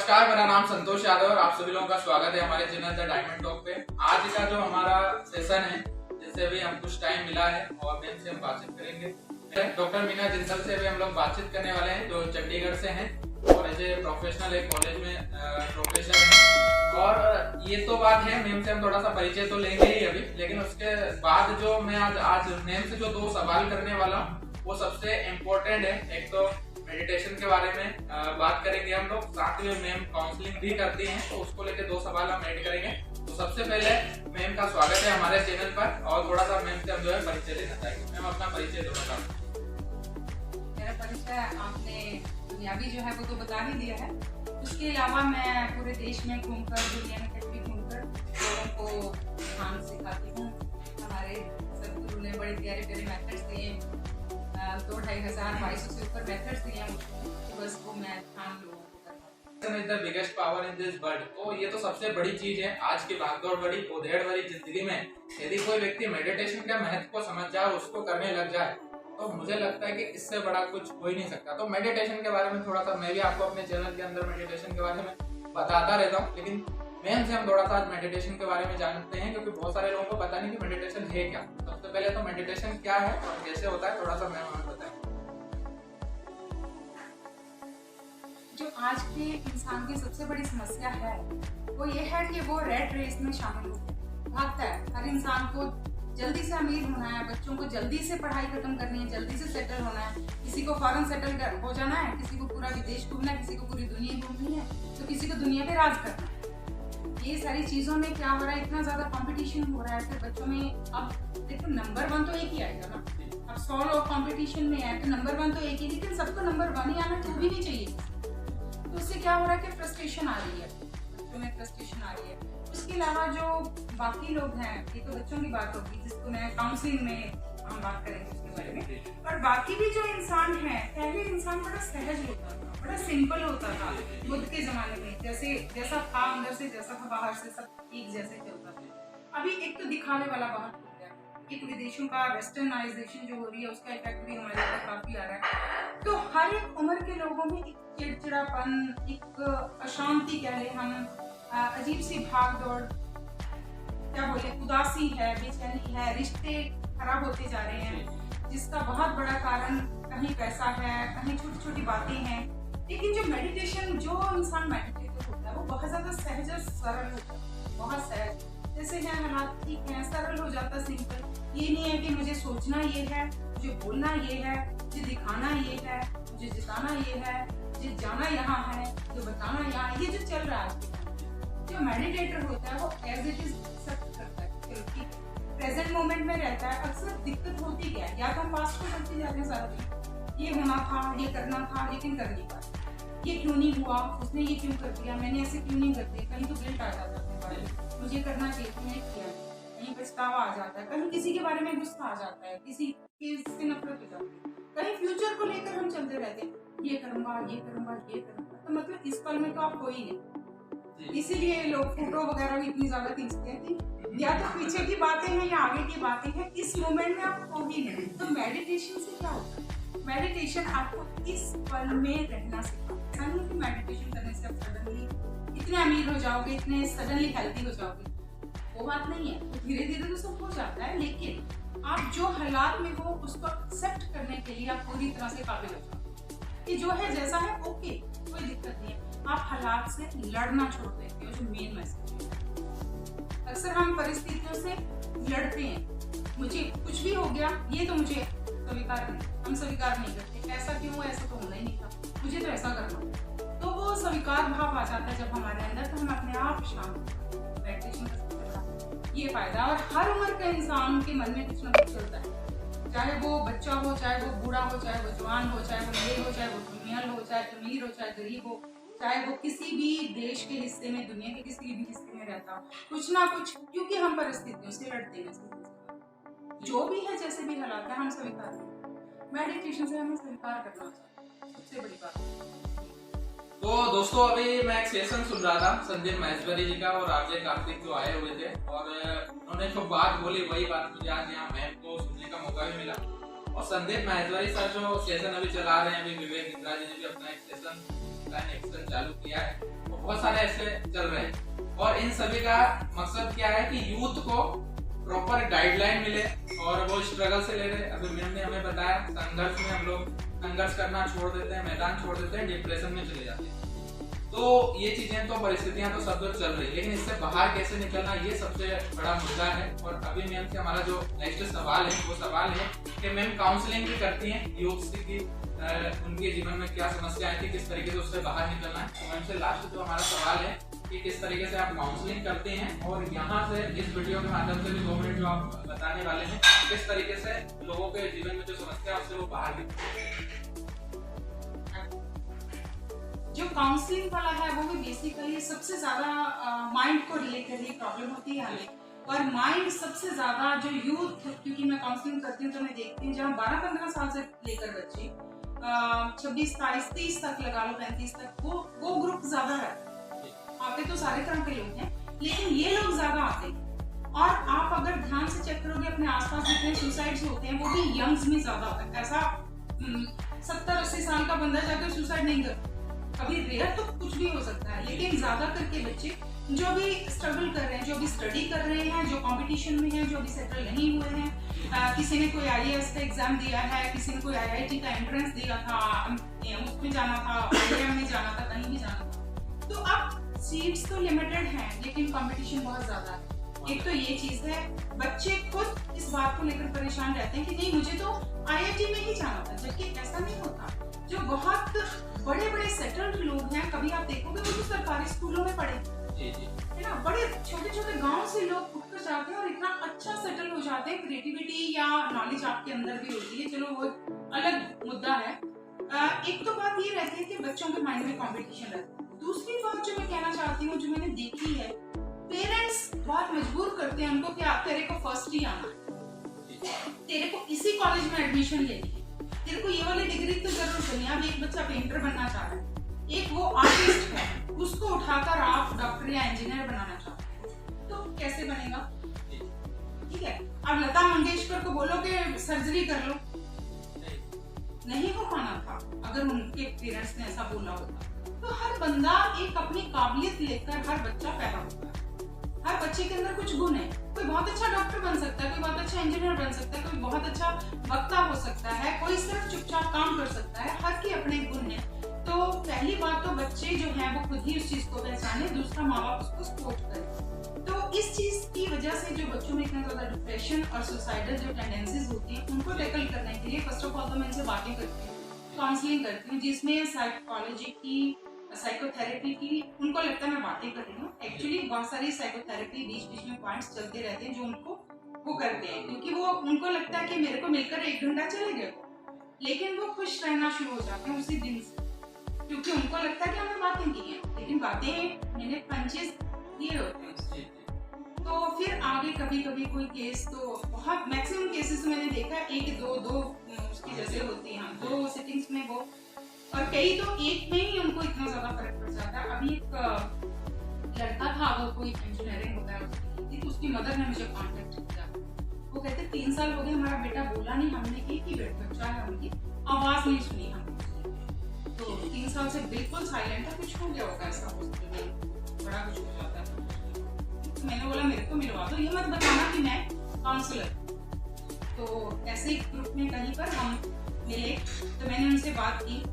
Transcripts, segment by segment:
नमस्कार, मेरा नाम संतोष यादव और आप सभी लोगों का स्वागत है हमारे चैनल द डायमंड टॉक पे। आज का जो हमारा सेशन है, जिससे भी हम कुछ टाइम मिला है और मैम से हम बातचीत करेंगे। डॉक्टर मीना जिंदल से भी हम लोग बातचीत करने वाले हैं, जो चंडीगढ़ से हैं और एज ए प्रोफेशनल एक कॉलेज में प्रोफेसर हैं। और ये तो बात है, मैम से हम थोड़ा सा परिचय तो लेंगे ही अभी, लेकिन उसके बाद जो मैं आज मैम से जो दो सवाल करने वाला हूँ वो सबसे इम्पोर्टेंट है। एक तो मेडिटेशन के बारे में बात करेंगे हम लोग, साथ में मैम काउंसलिंग भी करती हैं, तो उसको लेके दो सवाल हम ऐड करेंगे। तो सबसे पहले मैम का स्वागत है हमारे चैनल पर और थोड़ा सा मैम से हम जो है परिचय लेना चाहेंगे। मैम अपना परिचय दो बताओ। मेरा परिचय आपने बुनियादी जो है वो तो बता ही दिया है। उसके अलावा मैं पूरे देश में घूमकर, दुनिया में कहीं भी घूमकर लोगों को ध्यान सिखाती हूँ। हमारे सदगुरु ने बड़े प्यारे प्यारे मेथड्स दिए, 2,500-2,200 से ऊपर मेथड्स दिए हैं मुझको, तो बस वो मैं ध्यान लोगों को करता हूँ। The biggest power in this world, तो ये तो सबसे बड़ी चीज है आज की भागदौड़ भरी उधेड़ भरी जिंदगी में। यदि कोई व्यक्ति मेडिटेशन का महत्व को समझ जाए, उसको करने लग जाए, तो मुझे लगता है कि इससे बड़ा कुछ हो ही नहीं सकता। तो मेडिटेशन के बारे में थोड़ा सा मैं भी आपको अपने चैनल के अंदर मेडिटेशन के बारे में बताता रहता हूँ, लेकिन मैम से हम थोड़ा सा मेडिटेशन के बारे में जानते हैं, क्योंकि बहुत सारे लोगों को पता नहीं कि मेडिटेशन है क्या। सबसे पहले तो मेडिटेशन क्या है और कैसे होता है, थोड़ा सा मैम हमें बताएं। जो आज के इंसान की सबसे बड़ी समस्या है वो ये है कि वो रेट रेस में शामिल हो भागता है। हर इंसान को जल्दी से अमीर होना है, बच्चों को जल्दी से पढ़ाई खत्म करनी है, जल्दी से सेटल होना है, किसी को फॉरेन सेटल हो जाना है, किसी को पूरा विदेश घूमना है, किसी को पूरी दुनिया घूमनी है, तो किसी को दुनिया पे राज करना है। ये सारी चीजों में क्या हो रहा है, इतना ज्यादा कंपटीशन हो रहा है। फिर बच्चों में अब देखो नंबर 1 तो एक ही आएगा ना। अब 100 लोग कंपटीशन में है तो नंबर 1 तो एक ही, लेकिन सबको नंबर 1 ही आना तो भी नहीं चाहिए। तो उससे क्या हो रहा है कि फ्रस्ट्रेशन आ रही है, बच्चों में फ्रस्ट्रेशन आ रही है। उसके अलावा जो बाकी लोग हैं, ये तो बच्चों की बात होगी जिसको मैं काउंसलिंग में हम बात करेंगे उसके बारे में। और बाकी भी जो इंसान है, पहले इंसान बड़ा सहज होता था, बड़ा सिंपल होता था बुद्ध के जमाने में। जैसा था अंदर से, जैसा था बाहर से, सब एक जैसे चलता था। अभी एक तो दिखावे वाला बाहर हो गया, एक विदेशों का वेस्टर्नाइजेशन जो हो रही है उसका इफेक्ट भी हमारे ऊपर काफी आ रहा है। तो हर एक उम्र के लोगों में एक चिड़चिड़ापन, एक अशांति कह ले हम, अजीब सी भाग दौड़, क्या बोले, उदासी है, बेचैनी है, रिश्ते खराब होते जा रहे हैं, जिसका बहुत बड़ा कारण कहीं पैसा है, कहीं छोटी छोटी बातें हैं। लेकिन जो मेडिटेशन, जो इंसान मेडिटेटर होता है वो बहुत ज्यादा सहज और सरल होता है, बहुत सहज, जैसे है हालात ठीक है, सरल हो जाता, सिंपल। ये नहीं है कि मुझे सोचना ये है, मुझे बोलना ये है, मुझे दिखाना ये है, मुझे जिताना ये है, मुझे जाना यहाँ है, जो बताना यहाँ, ये जो चल रहा है। जो मेडिटेटर होता है वो एज इट इज एक्सेप्ट करता है, क्योंकि प्रेजेंट मोमेंट में रहता है। अक्सर दिक्कत होती क्या है, या तो हम पास्ट को करते जाते हैं सारा दिन, ये होना था, ये करना था, लेकिन कर नहीं पाए, ये क्यों नहीं हुआ, उसने ये क्यों कर दिया, मैंने ऐसे क्यों नहीं कर दिया। कहीं तो गिल्ट आ जाता है अपने बारे में, मुझे करना चाहिए था, नहीं किया, कहीं पछतावा आ जाता है, कहीं किसी के बारे में गुस्सा आ जाता है, किसी से नफरत हो जाती है, कहीं फ्यूचर को लेकर हम चलते रहते हैं, ये करूंगा, ये करूंगा, ये करूंगा। तो मतलब इस पल में तो आप हो ही नहीं। इसीलिए लोग फोटो वगैरह भी इतनी ज्यादा खींचते हैं कि या तो पीछे की बातें हैं या आगे की बातें हैं, इस मोमेंट में आप हो ही नहीं। तो मेडिटेशन से क्या होता है, मेडिटेशन आपको इस पल में रहना सिखाता है। ऐसा नहीं है कि मेडिटेशन करने से आप सडनली इतने अमीर हो जाओगे, इतने सडनली हेल्दी हो जाओगे, वो बात नहीं है। तो धीरे धीरे तो सब हो जाता है, लेकिन आप जो हालात में हो उसको एक्सेप्ट करने के लिए आप पूरी तरह से काबिल हो जाओ कि जो है जैसा है, ओके, कोई दिक्कत नहीं है। आप हालात से लड़ना छोड़ देते हो, जो मेन मैसेज है। अक्सर हम परिस्थितियों से लड़ते हैं, मुझे कुछ भी हो गया, ये तो मुझे स्वीकार नहीं, हम स्वीकार नहीं करते, ऐसा क्यों हुआ, ऐसा तो होना ही नहीं था, मुझे तो ऐसा करना। तो वो स्वीकार भाव आ जाता है जब हमारे अंदर, तो हम अपने आप शांत। मेडिटेशन का सबसे बड़ा ये फायदा। और हर उम्र के इंसान के मन में कुछ ना कुछ चलता है, चाहे वो बच्चा हो, चाहे वो बूढ़ा हो, चाहे वो जवान हो, चाहे वो मेल हो, चाहे वो फीमेल हो, चाहे अमीर हो, चाहे गरीब हो, चाहे वो किसी भी देश के हिस्से में, दुनिया के किसी भी हिस्से में रहता हो, कुछ ना कुछ, क्योंकि हम परिस्थितियों से लड़ते हैं। जो भी है, जैसे भी हालात है, हम स्वीकार करें। मेडिटेशन से हमें स्वीकार करना चाहिए, सबसे बड़ी बात। तो दोस्तों, अभी मैं एक सेशन सुन रहा था संदीप महेश्वरी जी का और आरजे कार्तिक जो आए हुए थे, और उन्होंने जो बात बोली वही बात मुझे आज यहाँ मैम को सुनने का मौका भी मिला। और संदीप महेश्वरी सर जो सेशन अभी चला रहे हैं, अभी विवेक इंद्रा जी ने भी अपना एक सेशन एक्शन चालू किया है, तो बहुत सारे ऐसे चल रहे हैं और इन सभी का मकसद क्या है कि यूथ को प्रॉपर गाइडलाइन मिले और वो स्ट्रगल से ले रहे। अभी मैम ने हमें बताया संघर्ष में हम लोग संघर्ष करना छोड़ देते हैं, मैदान छोड़ देते हैं, डिप्रेशन में चले जाते हैं। तो ये चीजें तो परिस्थितियां तो सब चल रही है, लेकिन इससे बाहर कैसे निकलना ये सबसे बड़ा मुद्दा है। और अभी मैम से हमारा जो नेक्स्ट सवाल है वो सवाल है कि मैम काउंसलिंग भी करती हैं यूथ की, उनके जीवन में क्या समस्याएं थी, किस तरीके से उससे बाहर निकलना है। तो मैम से लास्ट जो हमारा सवाल है कि किस तरीके से आप काउंसलिंग करते हैं और यहाँ से इस वीडियो के माध्यम से भी 2 मिनट जो आप बताने वाले हैं किस तरीके से लोगों के जीवन में जो समस्या है उससे वो बाहर निकलते। जो काउंसलिंग वाला है वो भी बेसिकली सबसे ज्यादा माइंड को रिलेटेड ही प्रॉब्लम होती है हमें। और माइंड सबसे ज्यादा जो यूथ, क्योंकि मैं काउंसलिंग करती हूँ तो मैं देखती हूँ जहाँ 12-15 साल से लेकर बच्चे 26, 27, 30 तक लगा लो, 35 तक, वो ग्रुप ज्यादा है। आते तो सारे तरह के लोग हैं लेकिन ये लोग ज्यादा आते हैं। और आप अगर ध्यान से चेक करोगे अपने आसपास जितने सुसाइड्स होते हैं वो भी यंग्स में ज्यादा होता है। ऐसा 70-80 साल का बंदा जाकर सुसाइड नहीं करता, कभी रेयर तो कुछ भी हो सकता है, लेकिन ज्यादा करके बच्चे जो भी स्ट्रगल कर रहे हैं, जो भी स्टडी कर रहे हैं, जो कंपटीशन में हैं, जो भी सेटल नहीं हुए हैं, किसी ने कोई IAS का एग्जाम दिया है, किसी ने कोई IIT का एंट्रेंस दिया था, उसमें जाना था, IIM में जाना था, कहीं भी जाना था। तो अब सीट्स तो लिमिटेड हैं लेकिन कंपटीशन बहुत ज्यादा है। एक तो ये चीज है, बच्चे खुद इस बात को लेकर परेशान रहते हैं कि नहीं मुझे तो IIT में ही जाना था, जबकि ऐसा नहीं होता। जो बहुत बड़े बड़े सेटल्ड लोग हैं, कभी आप देखोगे वो तो सरकारी स्कूलों में पढ़े है ना, बड़े छोटे छोटे गांव से लोग उठकर जाते हैं और इतना अच्छा सेटल हो जाते हैं। क्रिएटिविटी या नॉलेज आपके अंदर भी होती है, चलो वो अलग मुद्दा है। एक तो बात ये रहती है कि बच्चों के माइंड में कंपटीशन रहता है। दूसरी बात जो मैं कहना चाहती हूँ, जो मैंने देखी है, पेरेंट्स बहुत मजबूर करते हैं उनको कि आप तेरे को फर्स्ट ही आना है, तेरे को इसी कॉलेज में एडमिशन लेनी है, तेरे को ये वाली डिग्री तो जरूर करनी है। अब एक बच्चा पेंटर बनना चाह रहा है, एक वो आर्टिस्ट है, उसको उठाकर आप डॉक्टर या इंजीनियर बनाना चाहते हैं, तो कैसे बनेगा? ठीक है, अब लता मंगेशकर को बोलो कि सर्जरी कर लो, नहीं हो पाना था अगर उनके पेरेंट्स ने ऐसा बोला होता। तो हर बंदा एक अपनी काबिलियत लेकर हर बच्चा पैदा होता है, हर बच्चे के अंदर कुछ गुण है। कोई बहुत अच्छा डॉक्टर बन सकता है, कोई बहुत अच्छा इंजीनियर बन सकता है, कोई बहुत अच्छा वक्ता हो सकता है, कोई सिर्फ चुपचाप काम कर सकता है, हर के अपने गुण हैं। तो पहली बात तो बच्चे जो हैं वो खुद ही उस चीज को पहचाने, दूसरा माँ बाप उसको सपोर्ट करें। तो इस चीज की वजह से जो बच्चों में इतना ज्यादा डिप्रेशन और सुसाइडल जो टेंडेंसीज होती हैं उनको टैकल करने के लिए फर्स्ट ऑफ ऑल तो मैं इनसे बातें करती हूँ, काउंसलिंग करती हूँ, जिसमें साइकोलॉजी की, साइकोथेरेपी की, उनको लगता है मैं बातें कर रही हूँ। एक्चुअली बहुत सारी साइकोथेरेपी बीच बीच में पॉइंट्स चलते रहते हैं जो उनको वो करते हैं, क्योंकि वो उनको लगता है कि मेरे को मिलकर 1 घंटा चले गए, लेकिन वो खुश रहना शुरू हो जाते हैं उसी दिन से, क्योंकि उनको लगता है कि हमने बातें की हैं, लेकिन बातें मैंने पंचेस दिए होते हैं। तो फिर आगे कभी कभी कोई केस, तो बहुत मैक्सिमम केसेस मैंने देखा है 1-2 उसकी जैसे होती हैं, 2 सिटिंग्स में वो, और कई तो एक में ही उनको इतना ज्यादा फर्क पड़ जाता है। अभी एक लड़का था, वो कोई इंजीनियरिंग होता है, उसकी मदर ने मुझे कॉन्टेक्ट किया, वो कहते 3 साल हो गए हमारा बेटा बोला नहीं, हमने की बच्चा है, उनकी आवाज नहीं सुनी हमने, तो 3 साल से बिल्कुल साइलेंट है, कुछ हो गया होगा ऐसा, बड़ा कुछ हो जाता है। तो मैंने बोला मेरे को मिलवा दो, ये मत बताना कि मैं काउंसलर। तो ऐसे ही ग्रुप में कहीं पर हम मिले, तो मैंने उनसे बात की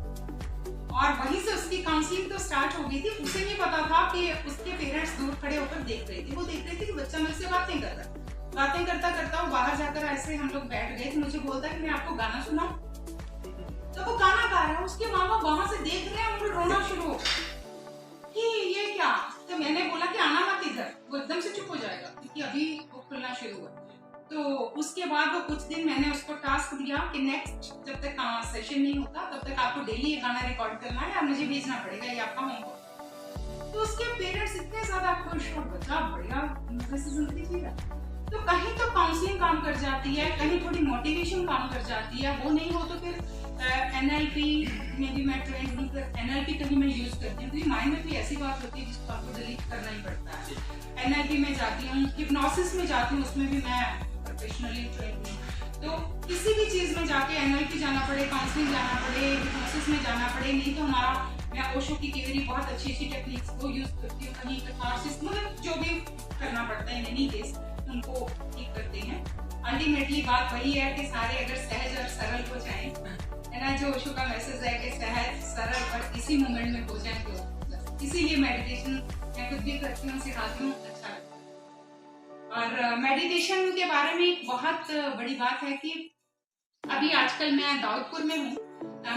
और वहीं से उसकी काउंसलिंग तो स्टार्ट हो गई थी। उसे नहीं पता था कि उसके पेरेंट्स दूर खड़े होकर देख रहे थे, वो देख रहे थे कि बच्चा मेरे से बातें कर रहा है। बातें करता करता वो बाहर जाकर ऐसे हम लोग बैठ गए, तो मुझे बोलता है कि मैं आपको गाना सुनाऊं, तो वो गाना गा रहा है, उसके माँ बाप वहां से देख रहे हैं, उनको रोना शुरू हो कि ये क्या। तो मैंने बोला कि आना मत इधर, वो एकदम से चुप हो जाएगा क्योंकि अभी वो खुलना शुरू हुआ। तो उसके बाद वो कुछ दिन मैंने उसको टास्क दिया कि नेक्स्ट जब तक सेशन नहीं होता तब तक आपको डेली ये गाना रिकॉर्ड करना है और मुझे भेजना पड़ेगा, ये आपका होमवर्क। तो उसके पेरेंट्स इतने ज्यादा खुश और बच्चा बढ़िया मजे से जिंदगी जी रहा है। तो कहीं तो काउंसलिंग काम कर जाती है, कहीं थोड़ी मोटिवेशन काम कर जाती है, वो नहीं हो तो फिर NLP में भी मैं ट्रेन नहीं कर, NLP कहीं मैं यूज करती हूँ, क्योंकि माइंड में कोई ऐसी बात होती है जिसको आपको डिलीट करना ही पड़ता है। NLP में जाती हूँ, हिप्नोसिस में जाती हूँ, उसमें भी मैं प्रोफेशनली ट्रेन हूँ। तो किसी भी चीज में जाके NLP जाना पड़े, काउंसलिंग जाना पड़े, हिप्नोसिस में जाना पड़े, नहीं तो हमारा मैं ओशो की कई बहुत अच्छी टेक्निक्स को यूज करती हूँ। कहीं कैथार्सिस मतलब जो भी करना पड़ता है एनी केस उनको ठीक करते हैं। अल्टीमेटली बात वही है कि सारे अगर सहज और सरल हो जाएं, है ना, जो ओशो का मैसेज है कि सहज सरल और इसी मोमेंट में हो जाए, तो इसीलिए मेडिटेशन मैं खुद भी करती हूँ, सिखाती हूँ, अच्छा लगता है। और मेडिटेशन के बारे में एक बहुत बड़ी बात है कि अभी आजकल मैं दाऊदपुर में हूँ,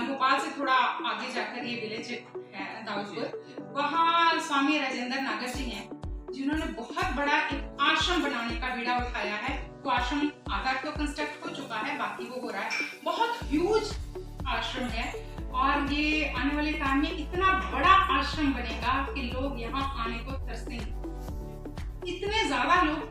भोपाल से थोड़ा आगे जाकर ये विलेज है दाऊदपुर। वहाँ स्वामी राजेंद्र नागर जी हैं जिन्होंने बहुत बड़ा एक आश्रम बनाने का बीड़ा उठाया है। वो आश्रम आधा तो कंस्ट्रक्ट हो चुका है, बाकी वो हो रहा है। बहुत ह्यूज आश्रम है और ये आने वाले टाइम में इतना बड़ा आश्रम बनेगा कि लोग यहाँ आने को तरसेंगे। इतने ज्यादा लोग,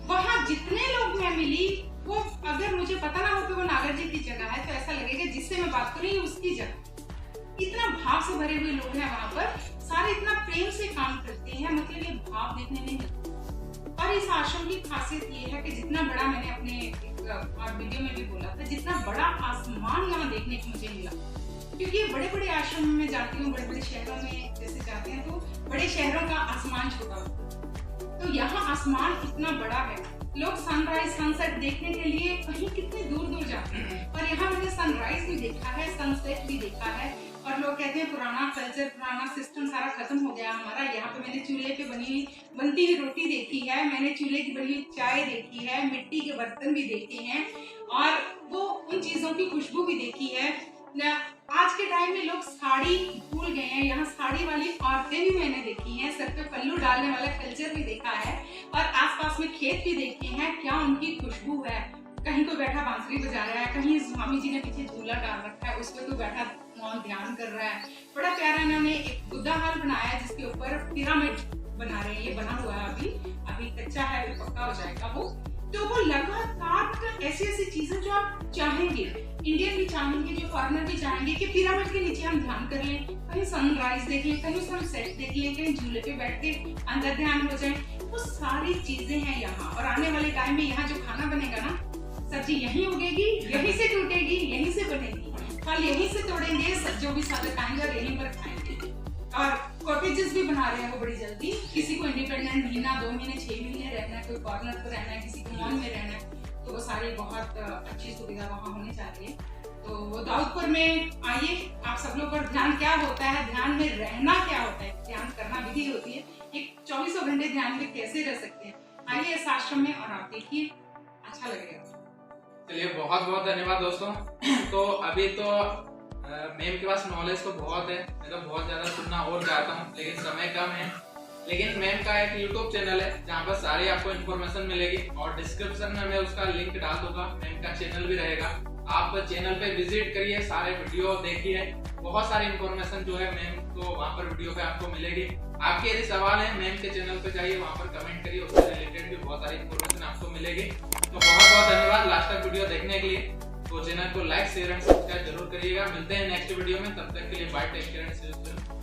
वहाँ जितने लोग मैं मिली, वो अगर मुझे पता ना हो कि वो नागर जी की जगह है तो ऐसा लगेगा जिससे मैं बात कर रही हूँ उसकी जगह। इतना भाव से भरे हुए लोग हैं वहाँ पर, सारे इतना प्रेम से काम करते हैं, मतलब ये भाव देखने नहीं मिलता। और इस आश्रम की खासियत ये है कि जितना बड़ा, मैंने अपने और वीडियो में भी बोला था, जितना बड़ा आसमान यहाँ देखने को मुझे मिला, क्योंकि बड़े बड़े आश्रम में जाती हूँ, बड़े बड़े शहरों में जैसे जाते हैं तो बड़े शहरों का आसमान छोटा होता है, तो यहाँ आसमान इतना बड़ा है। लोग सनराइज सनसेट देखने के लिए कहीं कितने दूर दूर जाते हैं, और यहाँ मैंने सनराइज भी देखा है, सनसेट भी देखा है। और लोग कहते हैं पुराना कल्चर, पुराना सिस्टम सारा खत्म हो गया हमारा। यहाँ पे मैंने चूल्हे पे बनती हुई रोटी देखी है, मैंने चूल्हे की बनी हुई चाय देखी है, मिट्टी के बर्तन भी देखे हैं, और वो उन चीजों की खुशबू भी देखी है। आज के टाइम में लोग साड़ी भूल गए हैं, यहाँ साड़ी वाली औरतें भी मैंने देखी हैं, सर पे पल्लू डालने वाला कल्चर भी देखा है, और आसपास में खेत भी देखे हैं। क्या उनकी खुशबू है। कहीं कोई बैठा बांसुरी बजा रहा है, कहीं स्वामी जी ने पीछे झूला डाल रखा है, उस पर कोई बैठा मौन ध्यान कर रहा है। बड़ा प्यारा इन्होंने एक बुद्धा हाल बनाया है जिसके ऊपर पिरामिड बना रहे हैं। ये बना हुआ है, अभी कच्चा है, अभी पक्का हो जाएगा वो। तो वो लगातार ऐसी ऐसी चीजें जो आप चाहेंगे, इंडियन भी चाहेंगे, जो फॉरेनर भी चाहेंगे कि पिरामिड के नीचे हम ध्यान कर लें, कहीं सनराइज देख लें, कहीं सनसेट देख लें, कहीं झूले पे बैठ के अंदर ध्यान हो जाए। वो सारी चीजें हैं यहाँ। और आने वाले टाइम में यहाँ जो खाना बनेगा ना, सब्जी यहीं उगेगी, यहीं से टूटेगी, यहीं से बनेगी, फल यहीं से तोड़ेंगे, जो भी सादा खाएंगे और यहीं पर खाएंगे। और कॉटेजेस भी बना रहे हैं वो बड़ी जल्दी। किसी को इंडिपेंडेंट महीना, 2 महीने, 6 महीने रहना है, कोई कॉर्नर पर रहना है, किसी को मॉल में रहना है, तो वो सारी बहुत अच्छी सुविधा वहाँ होने जा रही है। तो वो दाऊदपुर में आइए, आप सब लोग पर ध्यान क्या होता है, ध्यान में रहना क्या होता है, ध्यान करना विधि होती है, एक 24 घंटे ध्यान में कैसे रह सकते हैं। आइए इस आश्रम में और आप देखिए, अच्छा लगेगा। चलिए, बहुत बहुत धन्यवाद दोस्तों। तो अभी तो मैम के पास नॉलेज तो बहुत है, मैं तो बहुत ज्यादा सुनना और चाहता हूँ, लेकिन समय कम है। लेकिन मैम का एक यूट्यूब चैनल है जहाँ पर सारी आपको इन्फॉर्मेशन मिलेगी, और डिस्क्रिप्शन में मैं उसका लिंक डाल दूंगा। मैम का चैनल भी रहेगा, आप चैनल पे विजिट करिए, सारे वीडियो देखिए, बहुत सारी इन्फॉर्मेशन जो है मैम को वहाँ पर वीडियो पे आपको मिलेगी। आपके यदि सवाल है, मैम के चैनल पे जाइए, वहाँ पर कमेंट करिए, उससे रिलेटेड भी बहुत सारी इन्फॉर्मेशन आपको मिलेगी। तो बहुत बहुत धन्यवाद लास्ट तक वीडियो देखने के लिए। तो चैनल को लाइक, शेयर एंड सब्सक्राइब जरूर करिएगा। मिलते हैं नेक्स्ट वीडियो में, तब तक के लिए bye, take care and see you soon.